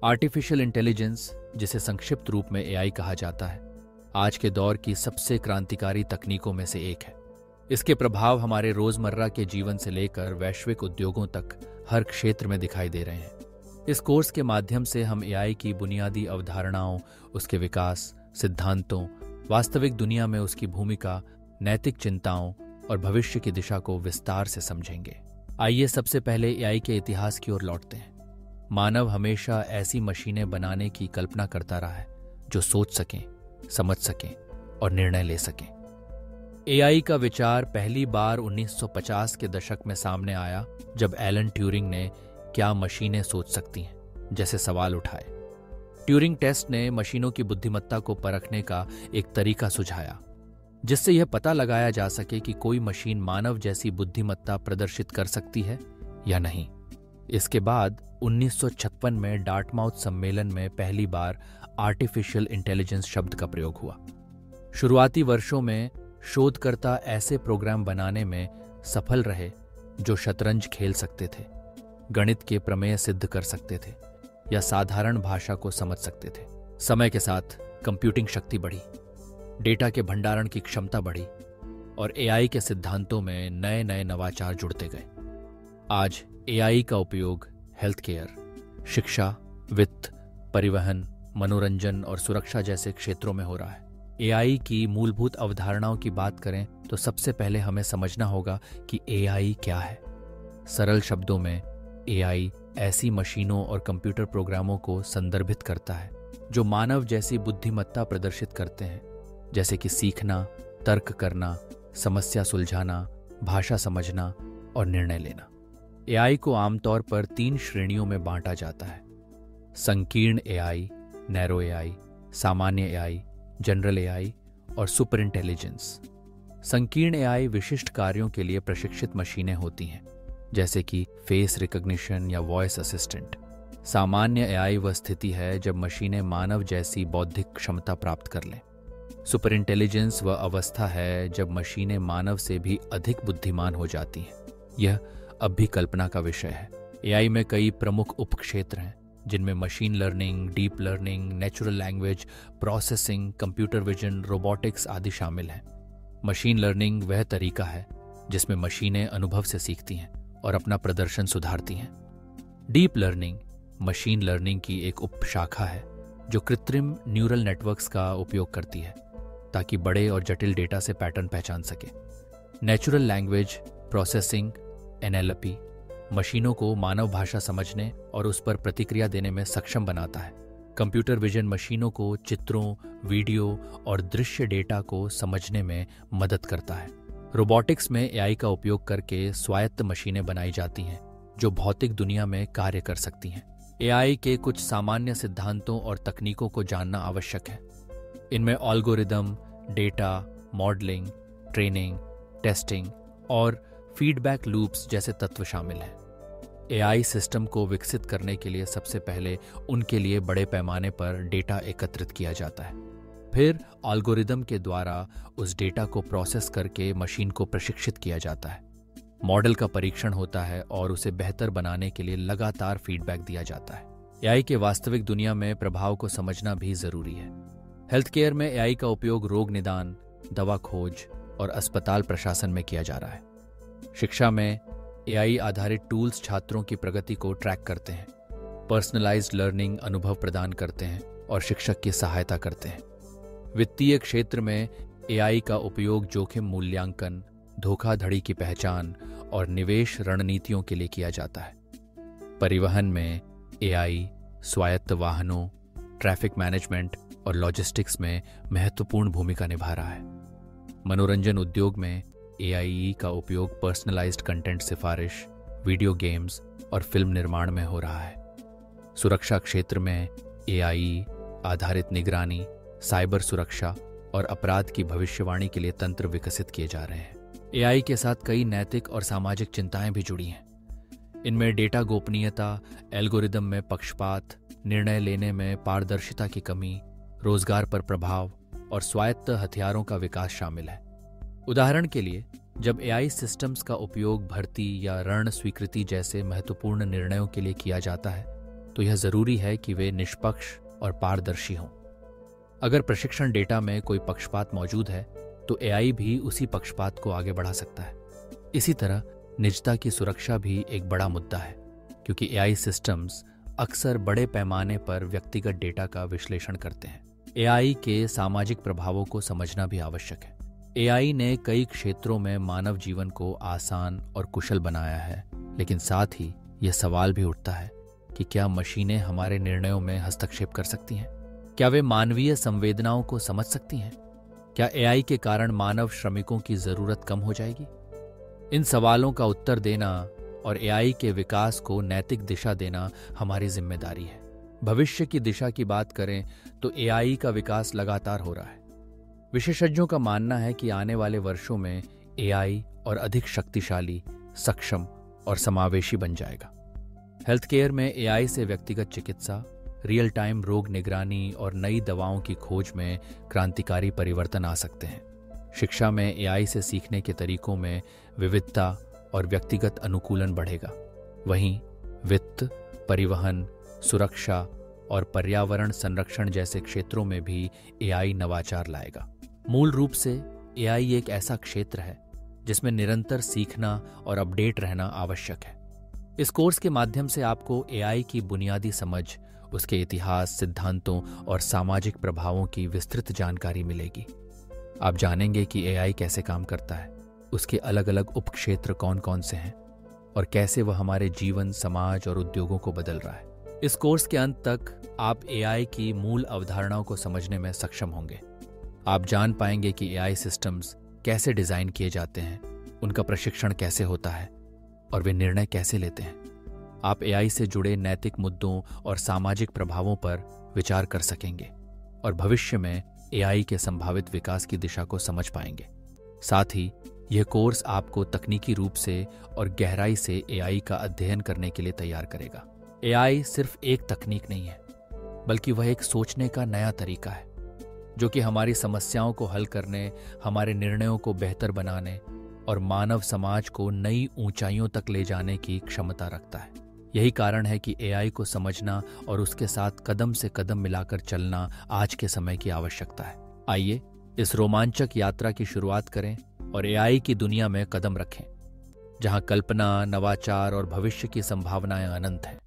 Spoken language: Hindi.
आर्टिफिशियल इंटेलिजेंस, जिसे संक्षिप्त रूप में एआई कहा जाता है, आज के दौर की सबसे क्रांतिकारी तकनीकों में से एक है। इसके प्रभाव हमारे रोजमर्रा के जीवन से लेकर वैश्विक उद्योगों तक हर क्षेत्र में दिखाई दे रहे हैं। इस कोर्स के माध्यम से हम एआई की बुनियादी अवधारणाओं, उसके विकास, सिद्धांतों, वास्तविक दुनिया में उसकी भूमिका, नैतिक चिंताओं और भविष्य की दिशा को विस्तार से समझेंगे। आइए सबसे पहले एआई के इतिहास की ओर लौटते हैं। मानव हमेशा ऐसी मशीनें बनाने की कल्पना करता रहा है जो सोच सकें, समझ सकें और निर्णय ले सकें। एआई का विचार पहली बार 1950 के दशक में सामने आया जब एलन ट्यूरिंग ने क्या मशीनें सोच सकती हैं जैसे सवाल उठाए। ट्यूरिंग टेस्ट ने मशीनों की बुद्धिमत्ता को परखने का एक तरीका सुझाया जिससे यह पता लगाया जा सके कि कोई मशीन मानव जैसी बुद्धिमत्ता प्रदर्शित कर सकती है या नहीं। इसके बाद 1956 में डार्टमाउथ सम्मेलन में पहली बार आर्टिफिशियल इंटेलिजेंस शब्द का प्रयोग हुआ। शुरुआती वर्षों में शोधकर्ता ऐसे प्रोग्राम बनाने में सफल रहे जो शतरंज खेल सकते थे, गणित के प्रमेय सिद्ध कर सकते थे या साधारण भाषा को समझ सकते थे। समय के साथ कंप्यूटिंग शक्ति बढ़ी, डेटा के भंडारण की क्षमता बढ़ी और एआई के सिद्धांतों में नए नए नवाचार जुड़ते गए। आज एआई का उपयोग हेल्थ केयर, शिक्षा, वित्त, परिवहन, मनोरंजन और सुरक्षा जैसे क्षेत्रों में हो रहा है। एआई की मूलभूत अवधारणाओं की बात करें तो सबसे पहले हमें समझना होगा कि एआई क्या है। सरल शब्दों में एआई ऐसी मशीनों और कंप्यूटर प्रोग्रामों को संदर्भित करता है जो मानव जैसी बुद्धिमत्ता प्रदर्शित करते हैं, जैसे कि सीखना, तर्क करना, समस्या सुलझाना, भाषा समझना और निर्णय लेना। एआई को आमतौर पर 3 श्रेणियों में बांटा जाता है: संकीर्ण एआई, नैरो एआई, सामान्य एआई, जनरल एआई और सुपर इंटेलिजेंस। संकीर्ण एआई विशिष्ट कार्यों के लिए प्रशिक्षित मशीनें होती हैं, जैसे कि फेस रिकॉग्निशन या वॉइस असिस्टेंट। सामान्य एआई वह स्थिति है जब मशीनें मानव जैसी बौद्धिक क्षमता प्राप्त कर लें। सुपर इंटेलिजेंस वह अवस्था है जब मशीनें मानव से भी अधिक बुद्धिमान हो जाती हैं। यह अब भी कल्पना का विषय है। एआई में कई प्रमुख उपक्षेत्र हैं जिनमें machine learning, deep learning, natural language processing, computer vision, robotics आदि शामिल हैं। मशीन लर्निंग वह तरीका है जिसमें मशीनें अनुभव से सीखती हैं और अपना प्रदर्शन सुधारती हैं। डीप लर्निंग मशीन लर्निंग की एक उपशाखा है जो कृत्रिम न्यूरल नेटवर्क्स का उपयोग करती है ताकि बड़े और जटिल डेटा से पैटर्न पहचान सके। नेचुरल लैंग्वेज प्रोसेसिंग एनएलपी मशीनों को मानव भाषा समझने और उस पर प्रतिक्रिया देने में सक्षम बनाता है। कंप्यूटर विजन मशीनों को चित्रों, वीडियो और दृश्य डेटा को समझने में मदद करता है। रोबोटिक्स में एआई का उपयोग करके स्वायत्त मशीनें बनाई जाती हैं जो भौतिक दुनिया में कार्य कर सकती हैं। एआई के कुछ सामान्य सिद्धांतों और तकनीकों को जानना आवश्यक है। इनमें algorithm, data, modelling, training, testing और फीडबैक लूप्स जैसे तत्व शामिल हैं। एआई सिस्टम को विकसित करने के लिए सबसे पहले उनके लिए बड़े पैमाने पर डेटा एकत्रित किया जाता है। फिर एल्गोरिदम के द्वारा उस डेटा को प्रोसेस करके मशीन को प्रशिक्षित किया जाता है। मॉडल का परीक्षण होता है और उसे बेहतर बनाने के लिए लगातार फीडबैक दिया जाता है। एआई के वास्तविक दुनिया में प्रभाव को समझना भी जरूरी है। हेल्थ केयर में एआई का उपयोग रोग निदान, दवा खोज और अस्पताल प्रशासन में किया जा रहा है। शिक्षा में एआई आधारित टूल्स छात्रों की प्रगति को ट्रैक करते हैं, पर्सनलाइज्ड लर्निंग अनुभव प्रदान करते हैं और शिक्षक की सहायता करते हैं। वित्तीय क्षेत्र में एआई का उपयोग जोखिम मूल्यांकन, धोखाधड़ी की पहचान और निवेश रणनीतियों के लिए किया जाता है। परिवहन में एआई स्वायत्त वाहनों, ट्रैफिक मैनेजमेंट और लॉजिस्टिक्स में महत्वपूर्ण भूमिका निभा रहा है। मनोरंजन उद्योग में एआई का उपयोग पर्सनलाइज्ड कंटेंट सिफारिश, वीडियो गेम्स और फिल्म निर्माण में हो रहा है। सुरक्षा क्षेत्र में एआई आधारित निगरानी, साइबर सुरक्षा और अपराध की भविष्यवाणी के लिए तंत्र विकसित किए जा रहे हैं। एआई के साथ कई नैतिक और सामाजिक चिंताएं भी जुड़ी हैं। इनमें डेटा गोपनीयता, एल्गोरिदम में पक्षपात, निर्णय लेने में पारदर्शिता की कमी, रोजगार पर प्रभाव और स्वायत्त हथियारों का विकास शामिल है। उदाहरण के लिए, जब एआई सिस्टम्स का उपयोग भर्ती या ऋण स्वीकृति जैसे महत्वपूर्ण निर्णयों के लिए किया जाता है, तो यह जरूरी है कि वे निष्पक्ष और पारदर्शी हों। अगर प्रशिक्षण डेटा में कोई पक्षपात मौजूद है तो एआई भी उसी पक्षपात को आगे बढ़ा सकता है। इसी तरह निजता की सुरक्षा भी एक बड़ा मुद्दा है, क्योंकि एआई सिस्टम्स अक्सर बड़े पैमाने पर व्यक्तिगत डेटा का विश्लेषण करते हैं। एआई के सामाजिक प्रभावों को समझना भी आवश्यक है। एआई ने कई क्षेत्रों में मानव जीवन को आसान और कुशल बनाया है, लेकिन साथ ही यह सवाल भी उठता है कि क्या मशीनें हमारे निर्णयों में हस्तक्षेप कर सकती हैं? क्या वे मानवीय संवेदनाओं को समझ सकती हैं? क्या एआई के कारण मानव श्रमिकों की जरूरत कम हो जाएगी? इन सवालों का उत्तर देना और एआई के विकास को नैतिक दिशा देना हमारी जिम्मेदारी है। भविष्य की दिशा की बात करें तो एआई का विकास लगातार हो रहा है। विशेषज्ञों का मानना है कि आने वाले वर्षों में एआई और अधिक शक्तिशाली, सक्षम और समावेशी बन जाएगा। हेल्थ केयर में एआई से व्यक्तिगत चिकित्सा, रियल टाइम रोग निगरानी और नई दवाओं की खोज में क्रांतिकारी परिवर्तन आ सकते हैं। शिक्षा में एआई से सीखने के तरीकों में विविधता और व्यक्तिगत अनुकूलन बढ़ेगा। वहीं वित्त, परिवहन, सुरक्षा और पर्यावरण संरक्षण जैसे क्षेत्रों में भी एआई नवाचार लाएगा। मूल रूप से एआई एक ऐसा क्षेत्र है जिसमें निरंतर सीखना और अपडेट रहना आवश्यक है। इस कोर्स के माध्यम से आपको एआई की बुनियादी समझ, उसके इतिहास, सिद्धांतों और सामाजिक प्रभावों की विस्तृत जानकारी मिलेगी। आप जानेंगे कि एआई कैसे काम करता है, उसके अलग अलग उपक्षेत्र कौन कौन से हैं और कैसे वह हमारे जीवन, समाज और उद्योगों को बदल रहा है। इस कोर्स के अंत तक आप एआई की मूल अवधारणाओं को समझने में सक्षम होंगे। आप जान पाएंगे कि एआई सिस्टम्स कैसे डिजाइन किए जाते हैं, उनका प्रशिक्षण कैसे होता है और वे निर्णय कैसे लेते हैं। आप एआई से जुड़े नैतिक मुद्दों और सामाजिक प्रभावों पर विचार कर सकेंगे और भविष्य में एआई के संभावित विकास की दिशा को समझ पाएंगे। साथ ही यह कोर्स आपको तकनीकी रूप से और गहराई से एआई का अध्ययन करने के लिए तैयार करेगा। एआई सिर्फ एक तकनीक नहीं है, बल्कि वह एक सोचने का नया तरीका है जो कि हमारी समस्याओं को हल करने, हमारे निर्णयों को बेहतर बनाने और मानव समाज को नई ऊंचाइयों तक ले जाने की क्षमता रखता है। यही कारण है कि एआई को समझना और उसके साथ कदम से कदम मिलाकर चलना आज के समय की आवश्यकता है। आइए इस रोमांचक यात्रा की शुरुआत करें और एआई की दुनिया में कदम रखें, जहां कल्पना, नवाचार और भविष्य की संभावनाएं अनंत हैं।